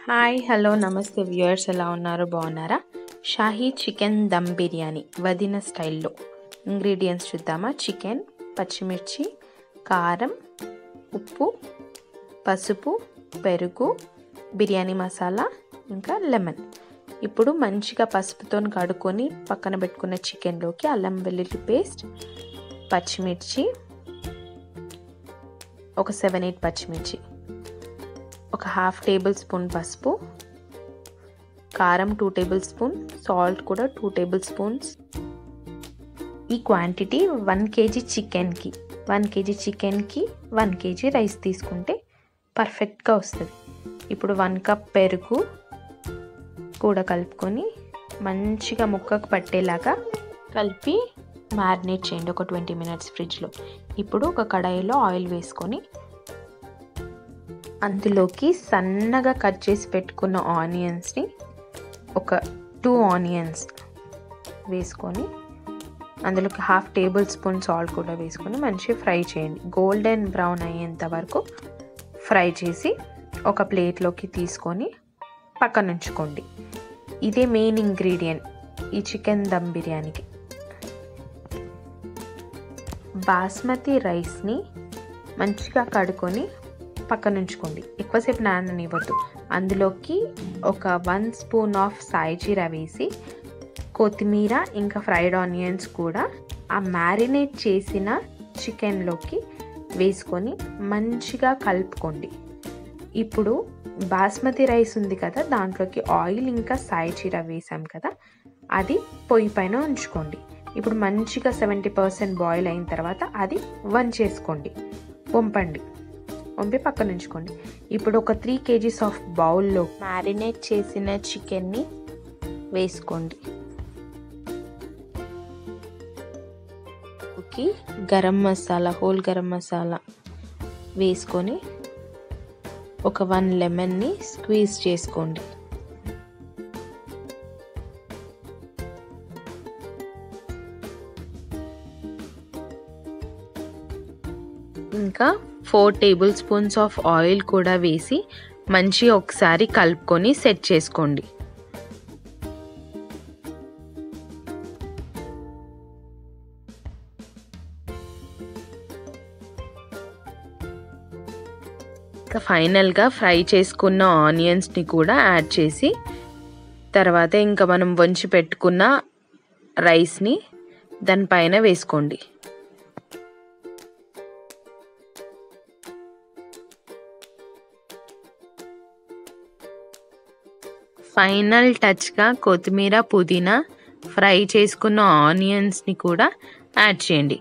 Hi hello నమస్తే viewers, ఎలా ఉన్నారు? బాగున్నారా? షాహీ చికెన్ దమ్ బిర్యానీ వదిన స్టైల్లో ఇంగ్రీడియంట్స్ చూద్దామా. చికెన్, పచ్చిమిర్చి, కారం, ఉప్పు, పసుపు, పెరుగు, బిర్యానీ మసాలా, ఇంకా లెమన్. ఇప్పుడు మంచిగా పసుపుతో కడుక్కొని పక్కన పెట్టుకున్న చికెన్లోకి అల్లం వెల్లుల్లి పేస్ట్, పచ్చిమిర్చి, ఒక 7-8 పచ్చిమిర్చి, ఒక ½ టేబుల్ స్పూన్ పసుపు, కారం 2 టేబుల్ స్పూన్, సాల్ట్ కూడా 2 టేబుల్ స్పూన్స్. ఈ క్వాంటిటీ 1 కేజీ చికెన్కి 1 కేజీ రైస్ తీసుకుంటే పర్ఫెక్ట్గా వస్తుంది. ఇప్పుడు 1 కప్ పెరుగు కూడా కలుపుకొని మంచిగా ముక్కకు పట్టేలాగా కలిపి మ్యారినేట్ చేయండి ఒక 20 మినిట్స్ ఫ్రిడ్జ్లో. ఇప్పుడు ఒక కడాయిలో ఆయిల్ వేసుకొని అందులోకి సన్నగా కట్ చేసి పెట్టుకున్న ఆనియన్స్ని, ఒక 2 ఆనియన్స్ వేసుకొని అందులోకి ½ టేబుల్ స్పూన్ సాల్ట్ కూడా వేసుకొని మంచిగా ఫ్రై చేయండి. గోల్డెన్ బ్రౌన్ అయ్యేంత వరకు ఫ్రై చేసి ఒక ప్లేట్లోకి తీసుకొని పక్కన ఉంచుకోండి. ఇదే మెయిన్ ఇంగ్రీడియంట్ ఈ చికెన్ దమ్ బిర్యానీకి. బాస్మతి రైస్ని మంచిగా కడుక్కొని పక్కన ఉంచుకోండి. ఎక్కువసేపు నాననివ్వద్దు. అందులోకి ఒక 1 స్పూన్ ఆఫ్ సాయి జీరా వేసి కొత్తిమీర ఇంకా ఫ్రైడ్ ఆనియన్స్ కూడా ఆ మ్యారినేట్ చేసిన చికెన్లోకి వేసుకొని మంచిగా కలుపుకోండి. ఇప్పుడు బాస్మతి రైస్ ఉంది కదా, దాంట్లోకి ఆయిల్ ఇంకా సాయి జీరా వేసాం కదా, అది పొయ్యి పైన ఉంచుకోండి. ఇప్పుడు మంచిగా 70% బాయిల్ అయిన తర్వాత అది వంపి పక్కన ఉంచుకోండి. ఇప్పుడు ఒక 3 kgs ఆఫ్ బౌల్లో మ్యారినేట్ చేసిన చికెన్ని వేసుకోండి. గరం మసాలా, హోల్ గరం మసాలా వేసుకొని ఒక 1 లెమన్ని స్క్వీజ్ చేసుకోండి. ఇంకా 4 టేబుల్ స్పూన్స్ ఆఫ్ ఆయిల్ కూడా వేసి మంచిగా ఒకసారి కలుపుకొని సెట్ చేసుకోండి. ఇంకా ఫైనల్గా ఫ్రై చేసుకున్న ఆనియన్స్ని కూడా యాడ్ చేసి తర్వాత ఇంకా మనం వంచి పెట్టుకున్న రైస్ని దానిపైన వేసుకోండి. ఫైనల్ టచ్గా కొత్తిమీర, పుదీనా, ఫ్రై చేసుకున్న ఆనియన్స్ని కూడా యాడ్ చేయండి.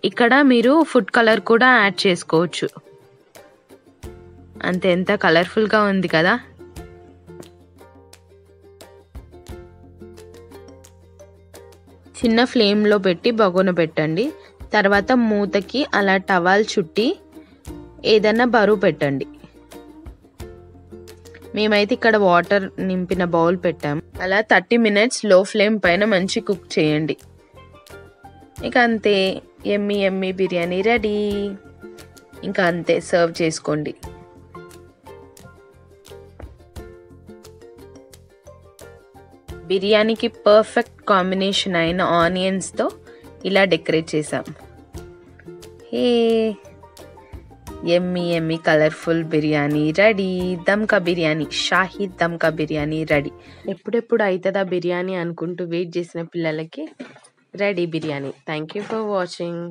ఇక్కడ మీరు ఫుడ్ కలర్ కూడా యాడ్ చేసుకోవచ్చు. అంతే, ఎంత కలర్ఫుల్గా ఉంది కదా. చిన్న ఫ్లేమ్లో పెట్టి బగోన పెట్టండి. తర్వాత మూతకి అలా టవల్ చుట్టి ఏదైనా బరువు పెట్టండి. మేమైతే ఇక్కడ వాటర్ నింపిన బౌల్ పెట్టాం. అలా 30 మినిట్స్ లో ఫ్లేమ్ పైన మంచి కుక్ చేయండి. ఇక అంతే, యమ్మీ బిర్యానీ రెడీ. ఇంకా అంతే, సర్వ్ చేసుకోండి. బిర్యానీకి పర్ఫెక్ట్ కాంబినేషన్ అయిన ఆనియన్స్తో ఇలా డెకరేట్ చేసాం. Yummy colourful biryani ready. దమ్కా బిర్యానీ, షాహీ దమ్కా బిర్యానీ రెడీ. ఎప్పుడెప్పుడు అవుతుందా బిర్యానీ అనుకుంటూ వెయిట్ చేసిన పిల్లలకి ready biryani. Thank you for watching.